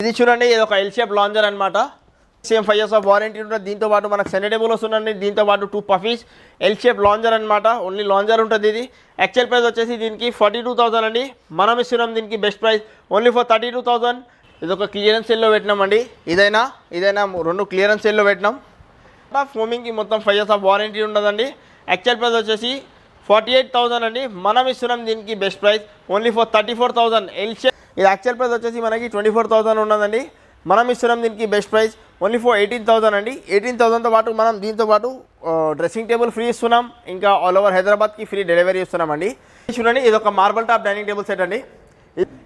ఇది చూడండి, ఇది ఒక ఎల్ షేప్ లాంజర్ అనమాట. సేమ్ 5 years ఆఫ్ వారంటీ ఉంటుంది. దీంతో పాటు మనకు సెంటర్ టేబుల్ వస్తుందండి. దీంతో పాటు 2 పఫీస్ ఎల్ షేప్ లాంజర్ అనమాట. ఓన్లీ లాంజర్ ఉంటుంది. ఇది యాక్చువల్ ప్రైస్ వచ్చేసి దీనికి 42,000 అండి. మనం ఇస్తున్నాం దీనికి బెస్ట్ ప్రైస్ ఓన్లీ ఫర్ 32,000. ఇది ఒక క్లియరెన్స్ సేల్లో పెట్టినామండి. ఇదైనా రెండు క్లియరెన్స్ సేల్లో పెట్టినాం. ఫోమింగ్కి మొత్తం 5 years ఆఫ్ వారంటీ ఉండదండి. యాక్చువల్ ప్రైస్ వచ్చేసి 48,000 అండి. మనం ఇస్తున్నాం దీనికి best price only for 34,000. L shape ఇది యాక్చువల్ ప్రైస్ వచ్చేసి మనకి 24,000 ఉన్నదండి. మనం ఇస్తున్నాం దీనికి బెస్ట్ ప్రైస్ ఓన్లీ ఫర్ 18,000 అండి. 18,000తో పాటు మనం దీంతో పాటు డ్రెస్సింగ్ టేబుల్ ఫ్రీ ఇస్తున్నాం. ఇంకా ఆల్ ఓవర్ హైదరాబాద్కి ఫ్రీ డెలివరీ ఇస్తున్నామండి. చూడండి, ఇది ఒక marble top dining table set అండి.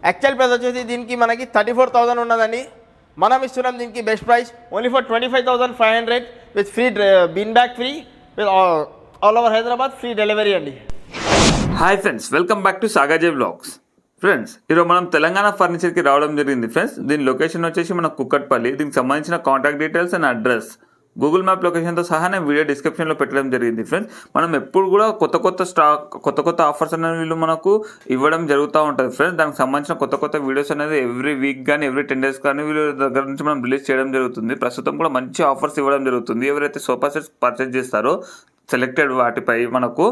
యాక్చువల్ ప్రైస్ వచ్చేసి దీనికి మనకి 34,000 ఉన్నదండి. మనం ఇస్తున్నాం దీనికి best price only for 25,500 with free bean bag free with all over Hyderabad free delivery అండి. Hi friends, welcome back to Sagaje vlogs. Friends, ఈరోజు మనం తెలంగాణ ఫర్నిచర్కి రావడం జరిగింది. ఫ్రెండ్స్, దీని లొకేషన్ వచ్చేసి మన కుక్కట్పల్లి. దీనికి సంబంధించిన contact details and address Google map లొకేషన్తో సహా నేను వీడియో డిస్క్రిప్షన్లో పెట్టడం జరిగింది. ఫ్రెండ్స్, మనం ఎప్పుడు కూడా కొత్త ఆఫర్స్ అనేవి వీళ్ళు మనకు ఇవ్వడం జరుగుతూ ఉంటుంది. ఫ్రెండ్స్, దానికి సంబంధించిన కొత్త వీడియోస్ అనేది ఎవ్రీ వీక్ కానీ ఎవ్రీ 10 days కానీ వీళ్ళ దగ్గర నుంచి మనం రిలీజ్ చేయడం జరుగుతుంది. ప్రస్తుతం కూడా మంచి ఆఫర్స్ ఇవ్వడం జరుగుతుంది. ఎవరైతే సోఫా సెట్స్ పర్చేస్ చేస్తారో సెలెక్టెడ్ వాటిపై మనకు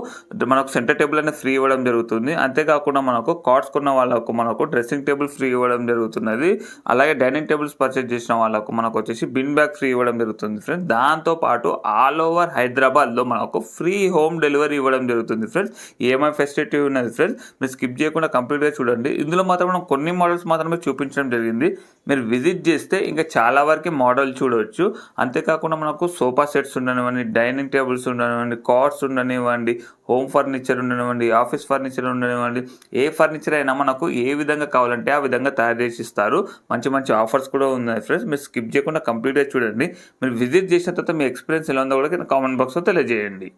సెంటర్ టేబుల్ అనేది ఫ్రీ ఇవ్వడం జరుగుతుంది. అంతేకాకుండా మనకు కార్డ్స్ కొన్న వాళ్ళకు మనకు డ్రెస్సింగ్ టేబుల్ ఫ్రీ ఇవ్వడం జరుగుతున్నది. అలాగే డైనింగ్ టేబుల్స్ పర్చేజ్ చేసిన వాళ్ళకు మనకు వచ్చేసి బిన్ బ్యాగ్ ఫ్రీ ఇవ్వడం జరుగుతుంది. ఫ్రెండ్స్, దాంతోపాటు ఆల్ ఓవర్ హైదరాబాద్లో మనకు ఫ్రీ హోమ్ డెలివరీ ఇవ్వడం జరుగుతుంది. ఫ్రెండ్స్, ఈఎంఐ ఫెసిలిటీ ఉన్నది. ఫ్రెండ్స్, మీరు స్కిప్ చేయకుండా కంప్లీట్గా చూడండి. ఇందులో మాత్రం మనం కొన్ని మోడల్స్ మాత్రమే చూపించడం జరిగింది. మీరు విజిట్ చేస్తే ఇంకా చాలా వరకు మోడల్ చూడవచ్చు. అంతేకాకుండా మనకు సోఫా సెట్స్ ఉండనివ్వండి, డైనింగ్ టేబుల్స్ ఉండనివ్వండి, కార్డ్స్ ఉండనివ్వండి, హోమ్ ఫర్నిచర్ ఉండనివ్వండి, ఆఫీస్ ఫర్నిచర్ ఉండనివ్వండి, ఏ ఫర్నిచర్ అయినా మనకు ఏ విధంగా కావాలంటే ఆ విధంగా తయారు చేసి ఇస్తారు. మంచి ఆఫర్స్ కూడా ఉన్నాయి. ఫ్రెండ్స్, మీరు స్కిప్ చేయకుండా కంప్లీట్గా చూడండి. మీరు విజిట్ చేసిన తర్వాత మీ ఎక్స్పీరియన్స్ ఎలా ఉందో కూడా కామెంట్ బాక్స్లో తెలియజేయండి.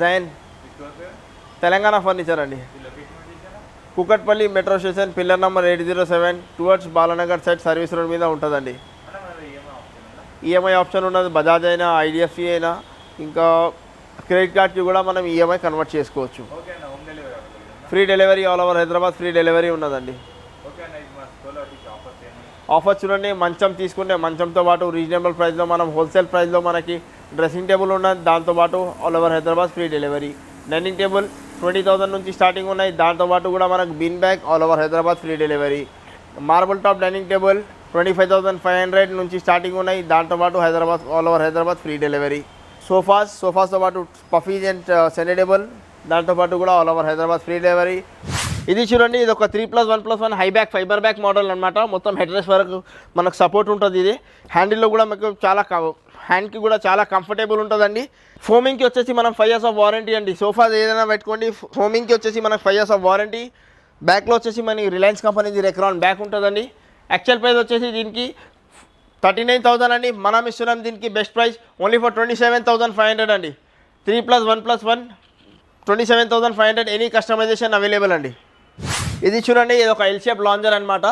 జైన్ తెలంగాణ ఫర్నిచర్ అండి. Kukatpally metro station, pillar number 807 towards Balanagar side service road మీద ఉంటుందండి. ఈఎంఐ ఆప్షన్ ఉన్నది. బజాజ్ అయినా, ఐడిఎఫ్సి అయినా, ఇంకా క్రెడిట్ కార్డ్కి కూడా మనం ఈఎంఐ కన్వర్ట్ చేసుకోవచ్చు. Free delivery all over Hyderabad free delivery ఉన్నదండి. ఆఫర్ చూడండి, మంచం తీసుకుంటే మంచంతో పాటు రీజనబుల్ ప్రైస్లో మనం హోల్సేల్ ప్రైస్లో మనకి డ్రెస్సింగ్ టేబుల్ ఉన్నది. దాంతోపాటు all over Hyderabad free delivery. Dining table 20,000 నుంచి స్టార్టింగ్ ఉన్నాయి. దాంతోపాటు కూడా మనకు bean bag all over Hyderabad free delivery. Marble top dining table 25,500 నుంచి స్టార్టింగ్ ఉన్నాయి. దాంతోపాటు Hyderabad all over Hyderabad free delivery. సోఫాస్తో పాటు పఫీస్ అండ్ సెంటర్ టేబుల్ దాంతోపాటు కూడా all over Hyderabad free delivery. ఇది చూడండి, ఇది ఒక 3+1+1 high back fibre back model అనమాట. మొత్తం హెడ్ రెస్ట్ వరకు మనకు సపోర్ట్ ఉంటుంది. ఇది హ్యాండిల్లో కూడా మీకు హ్యాండ్కి కూడా చాలా కంఫర్టబుల్ ఉంటుందండి. ఫోమింగ్కి వచ్చేసి మనం 5 years ఆఫ్ వారంటీ అండి. సోఫా ఏదైనా పెట్టుకోండి. ఫోమింగ్కి వచ్చేసి మనకు 5 years ఆఫ్ వారంటీ. బ్యాక్లో వచ్చేసి మనకి రిలయన్స్ కంపెనీది రెక్రాన్ బ్యాక్ ఉంటుందండి. యాక్చువల్ ప్రైస్ వచ్చేసి దీనికి 39,000 అండి. మనం ఇస్తున్నాం దీనికి బెస్ట్ ప్రైస్ ఓన్లీ ఫర్ 27,500 అండి. 3+1+1 27,500. ఎనీ కస్టమైజేషన్ అవైలబుల్ అండి. ఇది చూడండి, ఇది ఒక ఎల్ షేప్ లాంజర్ అనమాట.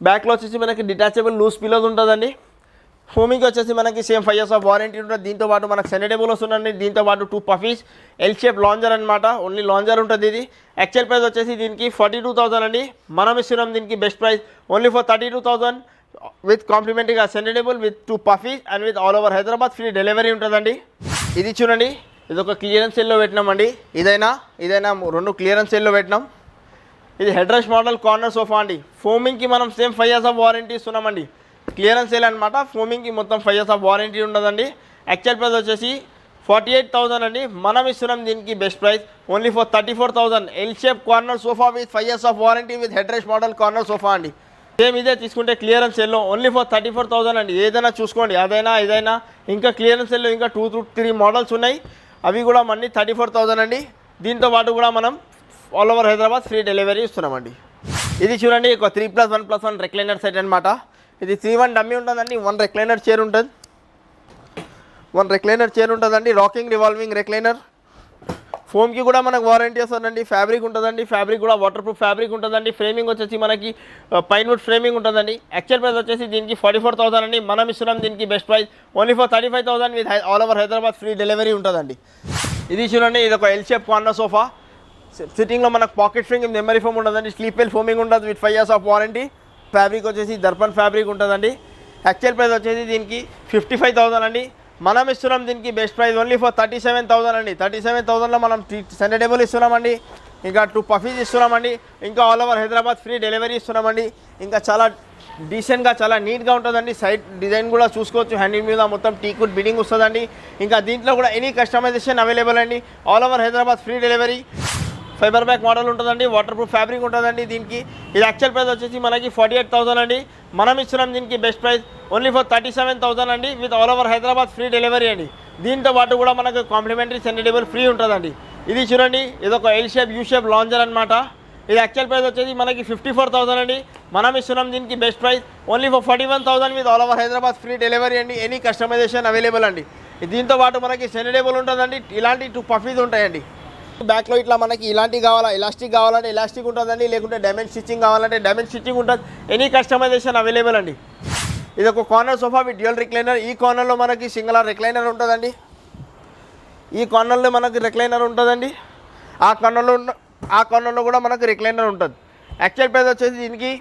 బ్యాక్లో వచ్చేసి మనకి డిటాచబుల్ లూజ్ పిల్లోస్ ఉంటుందండి. ఫోమింగ్ వచ్చేసి మనకి సేమ్ 5 years ఆఫ్ వారంటీ ఉంటుంది. దీంతో పాటు మనకు సెంటర్ టేబుల్ వస్తుందండి. దీంతో పాటు 2 పఫీస్ ఎల్ షేప్ లాంజర్ అనమాట. ఓన్లీ లాంజర్ ఉంటుంది. ఇది యాక్చువల్ ప్రైస్ వచ్చేసి దీనికి 42,000 అండి. మనం ఇస్తున్నాం దీనికి best price only for 32,000 with కాంప్లిమెంటరీగా centre table with 2 puffies and with all over Hyderabad free delivery ఉంటుందండి. ఇది చూడండి, ఇది ఒక క్లియరెన్స్ సేల్లో పెట్టినామండి. ఇదైనా రెండు క్లియరెన్స్ సేల్లో పెట్టినాం. ఇది head rest model corner sofa అండి. ఫోమింగ్కి మనం సేమ్ 5 years ఆఫ్ వారంటీ ఇస్తున్నామండి. క్లియరెన్స్ సేల్ అనమాట. ఫోమింగ్కి మొత్తం 5 years ఆఫ్ వారంటీ ఉండదండి. యాక్చువల్ ప్రైస్ వచ్చేసి 48,000 అండి. మనం ఇస్తున్నాం దీనికి best price only for 34,000. L shape corner sofa with 5 years of warranty with head rest model corner sofa అండి. సేమ్ ఇదే తీసుకుంటే క్లియరెన్స్ సేల్లో ఓన్లీ ఫర్ 34,000 అండి. ఏదైనా చూసుకోండి, అదైనా ఇదైనా. ఇంకా క్లియరెన్స్ సేల్లో ఇంకా 2 to 3 మోడల్స్ ఉన్నాయి. అవి కూడా మళ్ళీ 34,000 అండి. దీంతో పాటు కూడా మనం all over Hyderabad free delivery ఇస్తున్నామండి. ఇది చూడండి, ఒక 3+1+1 రెక్లైనర్ సెట్ అనమాట. ఇది 3-1 డమ్మీ ఉంటుందండి. 1 రెక్లైనర్ చైర్ ఉంటుంది. 1 రెక్లైనర్ చైర్ ఉంటుందండి. Rocking revolving recliner. ఫోమ్కి కూడా మనకు వారంటీ వస్తుందండి. ఫ్యాబ్రిక్ ఉంటుందండి. ఫ్యాబ్రిక్ కూడా వాటర్ ప్రూఫ్ ఫ్యాబ్రిక్ ఉంటుందండి. ఫ్రేమింగ్ వచ్చేసి మనకి పైన్వుడ్ ఫ్రేమింగ్ ఉంటుందండి. యాక్చువల్ ప్రైస్ వచ్చేసి దీనికి 44,000 అండి. మనం ఇస్తున్నాం దీనికి best price only for 35,000 with all over Hyderabad free delivery ఉంటుందండి. ఇది చూడండి, ఇది ఒక ఎల్ షేప్ కార్నర్ సోఫా. సిట్టింగ్లో మనకు పాకెట్ స్ప్రింగ్ మెమరీ ఫోమ్ ఉండదండి. స్లీప్ వెల్ ఫోమింగ్ ఉంటుంది with 5 years of warranty. Fabric వచ్చేసి దర్పణ్ ఫ్యాబ్రిక్ ఉంటుందండి. యాక్చువల్ ప్రైస్ వచ్చేసి దీనికి 55,000 అండి. మనం ఇస్తున్నాం దీనికి బెస్ట్ ప్రైస్ ఓన్లీ ఫర్ 37,000 అండి. 37,000లో మనం సెండేబుల్ ఇస్తున్నామండి. ఇంకా 2 పఫీస్ ఇస్తున్నామండి. ఇంకా all over Hyderabad free delivery ఇస్తున్నామండి. ఇంకా చాలా డీసెంట్గా చాలా నీట్గా ఉంటుందండి. సైడ్ డిజైన్ కూడా చూసుకోవచ్చు. హ్యాండిల్ మీద మొత్తం టీకుడ్ బిడింగ్ వస్తుందండి. ఇంకా దీంట్లో కూడా ఎనీ కస్టమైజేషన్ అవైలబుల్ అండి. All over Hyderabad free delivery. Fibre back model ఉంటుందండి. వాటర్ ప్రూఫ్ ఫ్యాబ్రిక్ ఉంటుందండి దీనికి. ఇది యాక్చువల్ ప్రైస్ వచ్చేసి మనకి 48,000 అండి. మనం ఇస్తున్నాం దీనికి బెస్ట్ ప్రైస్ ఓన్లీ ఫర్ 37,000 అండి. With all over Hyderabad free delivery అండి. దీంతో పాటు కూడా మనకు కాంప్లిమెంటరీ సెండేబుల్ ఫ్రీ ఉంటుందండి. ఇది చూడండి, ఇది ఒక L shape U shape lounger అనమాట. ఇది యాక్చువల్ ప్రైస్ వచ్చేసి మనకి 54,000 అండి. మనం ఇస్తున్నాం దీనికి best price only for 41,000 with all over Hyderabad free delivery అండి. ఎనీ కస్టమైజేషన్ అవైలబుల్ అండి. దీంతో పాటు మనకి సెండేబుల్ ఉంటుందండి. ఇలాంటి 2 పఫీస్ ఉంటాయండి. బ్యాక్లో ఇట్లా మనకి ఇలాంటివి కావాలా, ఎలాస్టిక్ కావాలంటే ఎలాస్టిక్ ఉంటుందండి. లేకుంటే డైమండ్ స్టిచ్చింగ్ కావాలంటే డైమండ్ స్టిచ్చింగ్ ఉంటుంది. ఎనీ కస్టమైజేషన్ అవైలబుల్ అండి. ఇది ఒక corner sofa with dual recliner. ఈ కార్నర్లో మనకి సింగిల్ రిక్లైనర్ ఉంటుందండి. ఈ కార్నర్లో మనకి రిక్లైనర్ ఉంటుందండి. ఆ కార్నర్లో కూడా మనకు రిక్లైనర్ ఉంటుంది. యాక్చువల్ ప్రైస్ వచ్చేసి దీనికి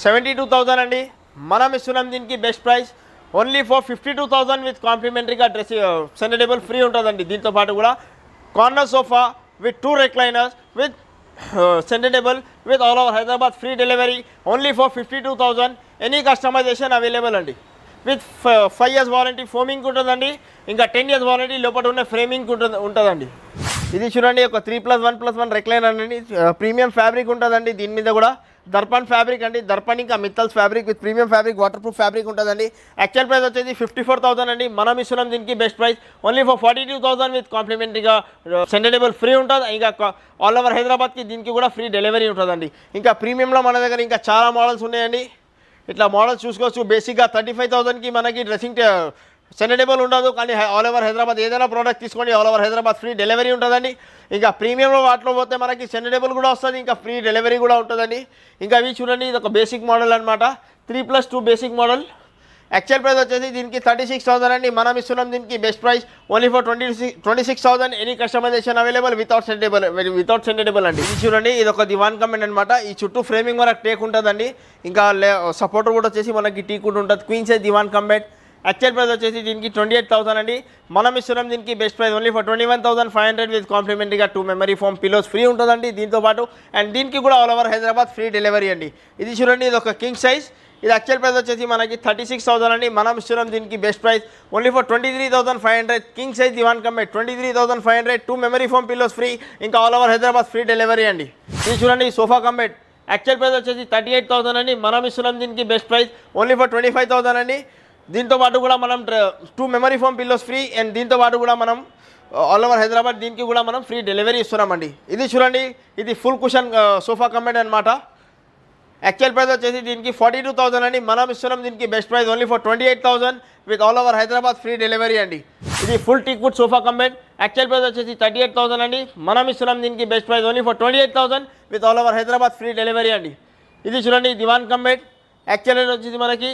72,000 అండి. మనం ఇస్తున్నాం దీనికి best price only for 52,000 with కాంప్లిమెంటరీగా డ్రెస్ సెండేబుల్ ఫ్రీ ఉంటుందండి. దీంతో పాటు కూడా corner sofa with 2 recliners with seatable with all over Hyderabad free delivery only for 52,000. any customization available అండి. with 5 years వారంటీ ఫోమింగ్ ఉంటుందండి. ఇంకా 10 years వారంటీ లోపల ఉన్న ఫ్రేమింగ్ ఉంటుందండి. ఇది చూడండి, ఒక 3+1+1 రెక్లైనర్ అండి. ప్రీమియం ఫ్యాబ్రిక్ ఉంటుందండి. దీని మీద కూడా దర్పణ్ ఫ్యాబ్రిక్ అండి. దర్పణ్ ఇంకా Mittals fabric with premium fabric water proof fabric ఉంటుందండి. యాక్చువల్ ప్రైస్ వచ్చేసి 54,000 అండి. మనం ఇస్తున్నాం దీనికి best price only for 42,000 with కాంప్లిమెంటరీగా సెండేబుల్ ఫ్రీ ఉంటుంది. ఇంకా ఆల్ ఓవర్ హైదరాబాద్కి దీనికి కూడా ఫ్రీ డెలివరీ ఉంటుందండి. ఇంకా ప్రీమియంలో మన దగ్గర ఇంకా చాలా మోడల్స్ ఉన్నాయండి. ఇట్లా మోడల్స్ చూసుకోవచ్చు. బేసిక్గా 35,000కి మనకి డ్రెస్సింగ్ సెండేబుల్ ఉండదు, కానీ ఆల్ ఓవర్ హైదరాబాద్ ఏదైనా ప్రోడక్ట్ తీసుకోండి all over Hyderabad free delivery ఉంటుందండి. ఇంకా ప్రీమియంలో వాటిలో పోతే మనకి సెండేబుల్ కూడా వస్తుంది, ఇంకా ఫ్రీ డెలివరీ కూడా ఉంటుందండి. ఇంకా అవి చూడండి, ఇది ఒక బేసిక్ మోడల్ అనమాట. 3+2 బేసిక్ మోడల్. యాక్చువల్ ప్రైస్ వచ్చేసి దీనికి 36,000 అండి. మనం ఇస్తున్నాం దీనికి best price only for 26,000. Any customization available without sendable అండి. ఇది చూడండి, ఇది ఒక దివాన్ కమెంట్ అనమాట. ఈ చుట్టూ ఫ్రేమింగ్ వరకు టేక్ ఉంటుందండి. ఇంకా సపోర్టర్ కూడా వచ్చేసి మనకి టీ కూడా ఉంటుంది. క్వీన్ సైజ్ దివాన్ కమెంట్. యాక్చువల్ ప్రైస్ వచ్చేసి దీనికి 28,000 అండి. మనం ఇస్తున్నాం దీనికి best price only for 21,500 with కాంప్లిమెంటరీగా 2 మెమరీ ఫోమ్ పిలోస్ ఫ్రీ ఉంటుందండి దీంతో పాటు. అండ్ దీనికి కూడా all over Hyderabad free delivery అండి. ఇది చూడండి, ఇది ఒక కింగ్ సైజ్. ఇది యాక్చువల్ ప్రైస్ వచ్చేసి మనకి 36,000 అండి. మనం ఇస్తున్నాం దీనికి best price only for 23,500. King size divan కమెంట్ 23,500. 2 మెమరీ ఫోమ్ పిలోస్ ఫ్రీ, ఇంకా all over Hyderabad free delivery అండి. ఇది చూడండి, సోఫా కమెంట్. యాక్చువల్ ప్రైస్ వచ్చేసి 38,000 అండి. మనం ఇస్తున్నాం దీనికి బెస్ట్ ప్రైస్ ఓన్లీ ఫర్ 25,000 అండి. దీంతో పాటు కూడా మనం 2 memory foam pillows free. And దీంతో పాటు కూడా మనం ఆల్ ఓవర్ హైదరాబాద్ దీనికి కూడా మనం ఫ్రీ డెలివరీ ఇస్తున్నామండి. ఇది చూడండి, ఇది ఫుల్ కుషన్ సోఫా కమెంట్ అనమాట. యాక్చువల్ ప్రైస్ వచ్చేసి దీనికి 42,000 అండి. మనం ఇస్తున్నాం దీనికి best price only for 28,000 with all over Hyderabad free delivery అండి. ఇది full teakwood sofa comment. Actual price వచ్చేసి 38,000 అండి. మనం ఇస్తున్నాం దీనికి best price only for 28,000 with all over Hyderabad free delivery అండి. ఇది చూడండి, దివాన్ కమెంట్. యాక్చువల్ ప్రైస్ వచ్చేసి మనకి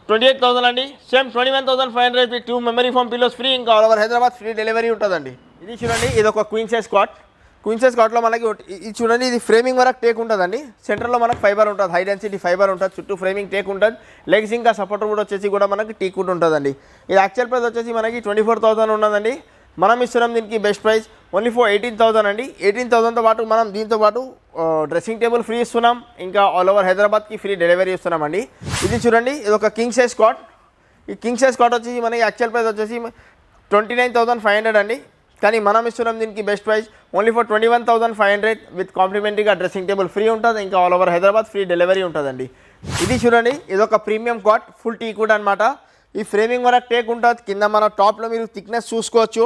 28,000 అండి. Same 21,500 with 2 memory foam pillows free, ఇంకా all over Hyderabad free delivery ఉంటుందండి. ఇది చూడండి, ఇది ఒక queen size cot. Queen size కాట్లో మనకి ఇది చూడండి, ఇది ఫ్రేమింగ్ వరకు టేక్ ఉంటుందండి. సెంటర్లో మనకు ఫైబర్ ఉంటుంది, హై డెన్సిటీ ఫైబర్ ఉంటుంది. చుట్టూ ఫ్రేమింగ్ టేక్ ఉంటుంది. లెగ్స్ ఇంకా సపోర్టర్ కూడా వచ్చేసి కూడా మనకి టీక్ ఉంటుందండి. ఇది యాక్చువల్ ప్రైస్ వచ్చేసి మనకి 24,000 ఉన్నదండి. మనం ఇస్తున్నాం దీనికి బెస్ట్ ప్రైస్ ఓన్లీ ఫర్ 18,000 అండి. 18,000తో పాటు మనం దీంతో పాటు డ్రెస్సింగ్ టేబుల్ ఫ్రీ ఇస్తున్నాం, ఇంకా ఆల్ ఓవర్ హైదరాబాద్కి ఫ్రీ డెలివరీ ఇస్తున్నామండి. ఇది చూడండి, ఇది ఒక కింగ్ సైజ్ కాట్. ఈ కింగ్ సైజ్ కాట్ వచ్చేసి మనకి యాక్చువల్ ప్రైస్ వచ్చేసి 29,500 అండి. కానీ మనం ఇస్తున్నాం దీనికి best price only for 21,500 with కాంప్లిమెంటరీగా డ్రెస్సింగ్ టేబుల్ ఫ్రీ ఉంటుంది, ఇంకా all over Hyderabad free delivery ఉంటుందండి. ఇది చూడండి, ఇది ఒక ప్రీమియం కాట్ ఫుల్ టీ కూడా అనమాట. ఈ ఫ్రేమింగ్ వరకు టేక్ ఉంటుంది. కింద మన టాప్లో మీరు థిక్నెస్ చూసుకోవచ్చు.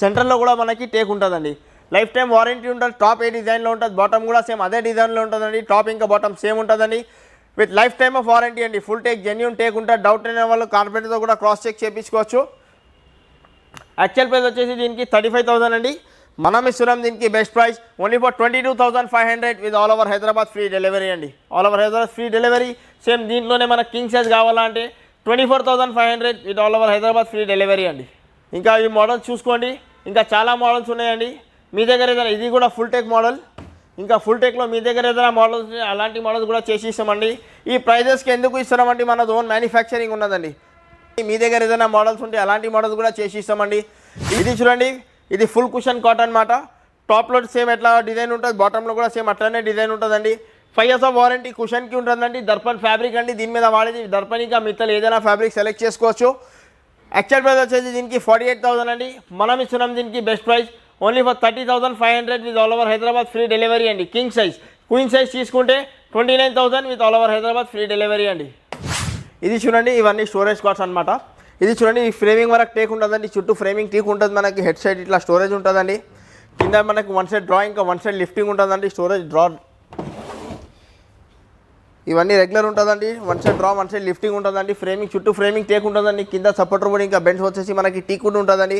సెంటర్లో కూడా మనకి టేక్ ఉంటుందండి. లైఫ్ టైం వారంటీ ఉంటుంది. టాప్ ఏ డిజైన్లో ఉంటుంది, బాటమ్ కూడా సేమ్ అదే డిజైన్లో ఉంటుందండి. టాప్ ఇంకా బాటమ్ సేమ్ ఉంటుందండి. With lifetime of warranty అండి. ఫుల్ టేక్ జెన్యూన్ టేక్ ఉంటుంది. డౌట్ అయిన వాళ్ళు కార్పెంటర్తో కూడా క్రాస్ చెక్ చేయించుకోవచ్చు. యాక్చువల్ ప్రైస్ వచ్చేసి దీనికి 35,000 అండి. మనం ఇస్తున్నాం దీనికి best price only for 22,500 with all over Hyderabad free delivery అండి. All over Hyderabad free delivery. Same దీంట్లోనే మనకు కింగ్ సైజ్ కావాలంటే 24,500 with all over Hyderabad free delivery అండి. ఇంకా ఈ మోడల్స్ చూసుకోండి, ఇంకా చాలా మోడల్స్ ఉన్నాయండి మీ దగ్గర. ఇది కూడా ఫుల్ టెక్ మోడల్. ఇంకా ఫుల్ టెక్లో మీ దగ్గర ఏదైనా మోడల్స్ అలాంటి మోడల్స్ కూడా చేసి ఇస్తామండి. ఈ ప్రైజెస్కి ఎందుకు ఇస్తున్నామండి, మన ఓన్ మ్యానుఫ్యాక్చరింగ్ ఉన్నదండి. మీ దగ్గర ఏదైనా మోడల్స్ ఉంటే అలాంటి మోడల్స్ కూడా చేసి ఇస్తామండి. ఇది చూడండి, ఇది ఫుల్ కుషన్ కాటన్ అన్నమాట. టాప్లో సేమ్ ఎట్లా డిజైన్ ఉంటుంది, బాటంలో కూడా సేమ్ అట్లనే డిజైన్ ఉంటుందండి. 5 years ఆఫ్ వారంటీ కుషన్కి ఉంటుందండి. దర్పణ్ ఫ్యాబ్రిక్ అండి, దీని మీద వాడేది దర్పణ్ ఇంకా మిత్తలు ఏదైనా ఫ్యాబ్రిక్ సెలెక్ట్ చేసుకోవచ్చు. యాక్చువల్ ప్రైస్ వచ్చేసి దీనికి 48,000 అండి. మనం ఇస్తున్నాం దీనికి best price only for 30,500 with all over Hyderabad free delivery అండి. కింగ్ సైజ్, క్వీన్ సైజ్ తీసుకుంటే 29,000 with all over Hyderabad free delivery అండి. ఇది చూడండి, ఇవన్నీ స్టోరేజ్ కార్డ్స్ అనమాట. ఇది చూడండి, ఈ ఫ్రేమింగ్ వరకు టేక్ ఉంటుందండి, చుట్టూ ఫ్రేమింగ్ టీక్ ఉంటుంది. మనకి హెడ్ సైడ్ ఇట్లా స్టోరేజ్ ఉంటుందండి. కింద మనకి వన్ సైడ్ డ్రా, ఇంకా వన్ సైడ్ లిఫ్టింగ్ ఉంటుందండి. స్టోరేజ్ డ్రా ఇవన్నీ రెగ్యులర్ ఉంటుందండి. One side draw, one side lifting ఉంటుందండి. ఫ్రేమింగ్ చుట్టూ ఫ్రేమింగ్ టేక్ ఉంటుందండి. కింద సపోర్టర్ కూడా ఇంకా బెంచ్ వచ్చేసి మనకి టీక్ కూడా ఉంటుందండి.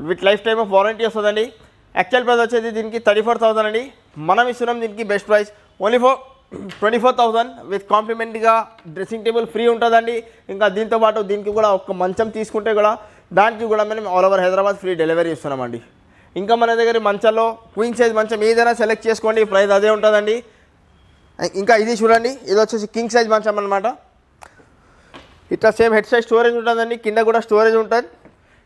With lifetime of warranty వస్తుందండి. యాక్చువల్ ప్రైస్ వచ్చేసి దీనికి 34,000 అండి. మనం ఇస్తున్నాం దీనికి best price only for 24,000 with కాంప్లిమెంట్గా డ్రెస్సింగ్ టేబుల్ ఫ్రీ ఉంటుందండి. ఇంకా దీంతో పాటు దీనికి కూడా ఒక మంచం తీసుకుంటే కూడా దానికి కూడా మనం all over Hyderabad free delivery ఇస్తున్నామండి. ఇంకా మన దగ్గర మంచాల్లో క్వీన్ సైజ్ మంచం ఏదైనా సెలెక్ట్ చేసుకోండి, ప్రైస్ అదే ఉంటుందండి. ఇంకా ఇది చూడండి, ఇది వచ్చేసి కింగ్ సైజ్ మంచం అనమాట. ఇట్లా సేమ్ హెడ్ సైజ్ స్టోరేజ్ ఉంటుందండి, కింద కూడా స్టోరేజ్ ఉంటుంది.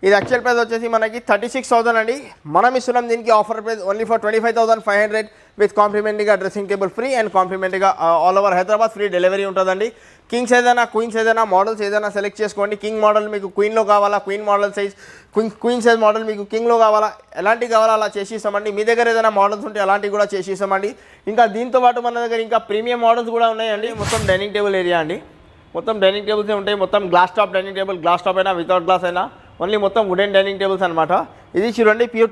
ఇది యాక్చువల్ ప్రైస్ వచ్చేసి మనకి 36,000 అండి. మనం ఇస్తున్నాం దీనికి offer price only for 25,500 with కాంప్లిమెంట్గా డ్రెస్సింగ్ టేబుల్ ఫ్రీ అండ్ కాంప్లిమెంట్గా all over Hyderabad free delivery ఉంటుందండి. కింగ్స్ ఏదైనా క్వీన్స్ ఏదైనా మోడల్స్ ఏదైనా సెలెక్ట్ చేసుకోండి. కింగ్ మోడల్ మీకు క్వీన్లో కావాలా, queen model size queen size model మీకు కింగ్లో కావాలా, ఎలాంటివి కావాలా అలా చేసి ఇస్తామండి. మీ దగ్గర ఏదైనా మోడల్స్ ఉంటే అలాంటివి కూడా చేసి ఇస్తామండి. ఇంకా దీంతో పాటు మన దగ్గర ఇంకా ప్రీమియం మోడల్స్ కూడా ఉన్నాయండి. మొత్తం డైనింగ్ టేబుల్ ఏరియా అండి, మొత్తం డైనింగ్ టేబుల్సే ఉంటాయి. మొత్తం glass top dining table, glass top అయినా వితౌట్ గ్లాస్ అయినా ఓన్లీ మొత్తం వుడెన్ డైనింగ్ టేబుల్స్ అనమాట. ఇది చూడండి, pure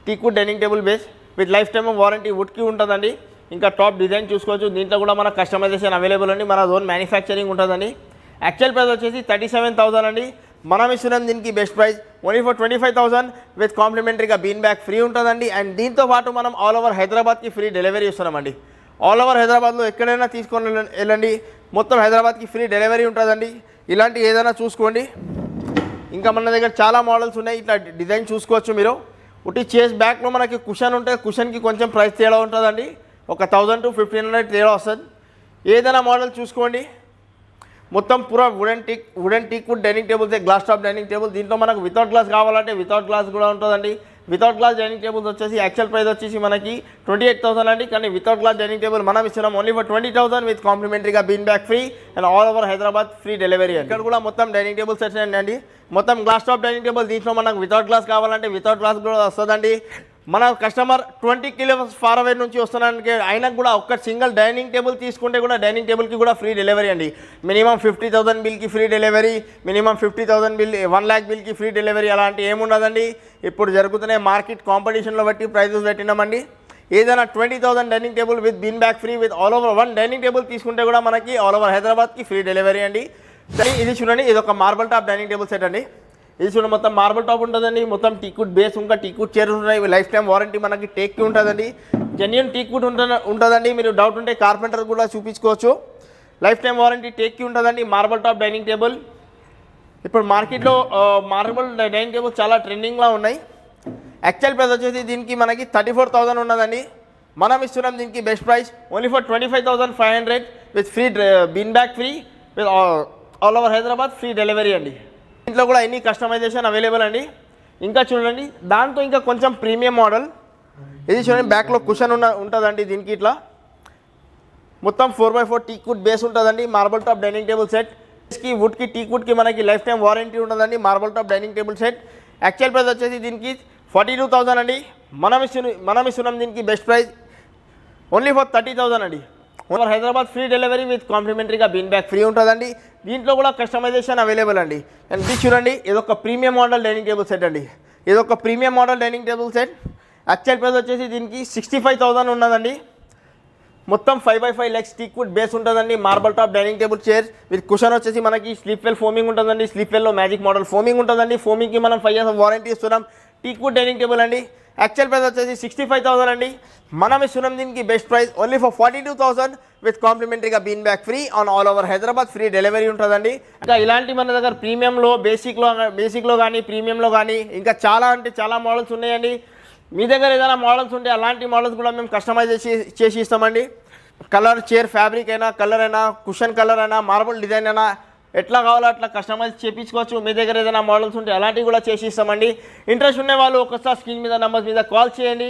teakwood dining table base with life time warranty వుడ్కి ఉంటుందండి. ఇంకా టాప్ డిజైన్ చూసుకోవచ్చు. దీంట్లో కూడా మన కస్టమైజేషన్ అవైలబుల్ అండి, మన ఓన్ మ్యానుఫ్యాక్చరింగ్ ఉంటుందండి. యాక్చువల్ ప్రైస్ వచ్చేసి 37,000 అండి. మనం ఇస్తున్నాం దీనికి best price only for 25,000 with కాంప్లిమెంటరీగా బీన్ బ్యాగ్ ఫ్రీ ఉంటుందండి. అండ్ దీంతో పాటు మనం ఆల్ ఓవర్ హైదరాబాద్కి ఫ్రీ డెలివరీ ఇస్తున్నామండి. ఆల్ ఓవర్ హైదరాబాద్లో ఎక్కడైనా తీసుకొని వెళ్ళండి, మొత్తం హైదరాబాద్కి ఫ్రీ డెలివరీ ఉంటుందండి. ఇలాంటి ఏదైనా చూసుకోండి. ఇంకా మన దగ్గర చాలా మోడల్స్ ఉన్నాయి, ఇట్లా డిజైన్ చూసుకోవచ్చు మీరు. ఒకటి చేస్ బ్యాక్లో మనకి కుషన్ ఉంటే కుషన్కి కొంచెం ప్రైస్ తేడా ఉంటుందండి, ఒక 1,000 to 1,500 తేడా వస్తుంది. ఏదైనా మోడల్ చూసుకోండి. మొత్తం పూరా wooden teakwood dining tables, glass top dining table. దీంట్లో మనకు వితౌట్ గ్లాస్ కావాలంటే వితౌట్ గ్లాస్ కూడా ఉంటుందండి. వితౌట్ గ్లాస్ డైనింగ్ టేబుల్స్ వచ్చేసి యాక్చువల్ ప్రైస్ వచ్చేసి మనకి 28,000 అండి. కానీ వితౌట్ గ్లాస్ డైనింగ్ టేబుల్ మనం ఇస్తున్నాం ఓన్లీ ఫర్ 20,000 విత్ కాంప్లిమెంటరీగా bean bag free and all over Hyderabad free delivery. ఇక్కడ కూడా మొత్తం డైనింగ్ టేబుల్ సెట్స్ అండి, మొత్తం గ్లాస్ టాప్ డైనింగ్ టేబుల్. దీంట్లో మనకు వితౌట్ గ్లాస్ కావాలంటే వితౌట్ గ్లాస్ కూడా వస్తుందండి. మన కస్టమర్ 20 kilometers ఫార్ అవే నుంచి వస్తున్నానికి ఆయనకు కూడా ఒక్క సింగిల్ డైనింగ్ టేబుల్ తీసుకుంటే కూడా డైనింగ్ టేబుల్కి కూడా ఫ్రీ డెలివరీ అండి. మినిమం 50,000 బిల్కి free delivery, minimum 50,000 bill 1 lakh బిల్కి ఫ్రీ డెలివరీ అలాంటి ఏముండదండి. ఇప్పుడు జరుగుతున్నాయి మార్కెట్ కాంపిటీషన్లో బట్టి ప్రైజెస్ పెట్టినామండి. ఏదైనా 20,000 dining table with bin bag free with all over 1 dining table తీసుకుంటే కూడా మనకి ఆల్ ఓవర్ హైదరాబాద్కి ఫ్రీ డెలివరీ అండి. ఇది చూడండి, ఇది ఒక marble top dining table set అండి. ఇది చూడండి, మొత్తం మార్బల్ టాప్ ఉంటుందండి, మొత్తం టీక్వుడ్ బేస్, ఇంకా టీక్వుడ్ చైర్స్ ఉన్నాయి. లైఫ్ టైం వారంటీ మనకి టేక్కి ఉంటుందండి. జెన్యున్ టీక్వుడ్ ఉంటుందండి. మీరు డౌట్ ఉంటే కార్పెంటర్ కూడా చూపించుకోవచ్చు. లైఫ్ టైం వారంటీ టేక్కి ఉంటుందండి. మార్బల్ టాప్ డైనింగ్ టేబుల్ ఇప్పుడు మార్కెట్లో మార్బల్ డైనింగ్ టేబుల్ చాలా ట్రెండింగ్లో ఉన్నాయి. యాక్చువల్ ప్రైస్ వచ్చేసి దీనికి మనకి 34,000 ఉన్నదండి. మనం ఇస్తున్నాం దీనికి best price only for 25,500 with free bean bag free with all over Hyderabad free delivery అండి. ఇంట్లో కూడా ఎన్ని కస్టమైజేషన్ అవైలబుల్ అండి. ఇంకా చూడండి, దాంతో ఇంకా కొంచెం ప్రీమియం మోడల్. ఇది చూడండి, బ్యాక్లో కుషన్ ఉంటుందండి. దీనికి ఇట్లా మొత్తం 4x4 టీక్వుడ్ బేస్ ఉంటుందండి. Marble top dining table set కి వుడ్కి టీక్వుడ్కి మనకి లైఫ్ టైం వారంటీ ఉంటుందండి. Marble top dining table set actual price వచ్చేసి దీనికి 42,000 అండి. మనం ఇస్తున్నాం దీనికి బెస్ట్ ప్రైస్ ఓన్లీ ఫర్ 30,000 అండి. Over Hyderabad free delivery with కాంప్లిమెంటరీగా బీన్ బ్యాగ్ ఫ్రీ ఉంటుందండి. దీంట్లో కూడా కస్టమైజేషన్ అవైలబుల్ అండి. అండ్ ఇది చూడండి, ఇదొక premium model dining table set అండి. ఇదొక premium model dining table set. Actual price వచ్చేసి దీనికి 65,000 ఉన్నదండి. మొత్తం 5x5 legs టీక్వుడ్ బేస్ ఉంటుందండి. Marble top dining table chair with cushion వచ్చేసి మనకి స్లీప్ వెల్ ఫోమింగ్ ఉంటుందండి. స్లీప్ వెల్లో మ్యాజిక్ మోడల్ ఫోమింగ్ ఉంటుందండి. ఫోమింగ్కి మనం 5 years వారంటీ ఇస్తున్నాం. టీక్వుడ్ డైనింగ్ టేబుల్ అండి. యాక్చువల్ ప్రైస్ వచ్చేసి 65,000 అండి. మనం ఇస్తున్నాం దీనికి best price only for 42,000 with కాంప్లిమెంటరీగా bean bag free on all over Hyderabad free delivery ఉంటుందండి. ఇంకా ఇలాంటి మన దగ్గర ప్రీమియంలో బేసిక్లో కానీ ప్రీమియంలో కానీ ఇంకా చాలా అంటే చాలా మోడల్స్ ఉన్నాయండి. మీ దగ్గర ఏదైనా మోడల్స్ ఉంటే అలాంటి మోడల్స్ కూడా మేము కస్టమైజ్ చేసి ఇస్తామండి. కలర్ చైర్ ఫ్యాబ్రిక్ అయినా, కలర్ అయినా, కుషన్ కలర్ అయినా, మార్బుల్ డిజైన్ అయినా, ఎట్లా కావాలో అట్లా కస్టమైజ్ చేయించుకోవచ్చు. మీ దగ్గర ఏదైనా మోడల్స్ ఉంటే అలాంటివి కూడా చేసి ఇస్తామండి. ఇంట్రెస్ట్ ఉండే వాళ్ళు ఒకసారి స్క్రీన్ మీద నెంబర్స్ మీద కాల్ చేయండి.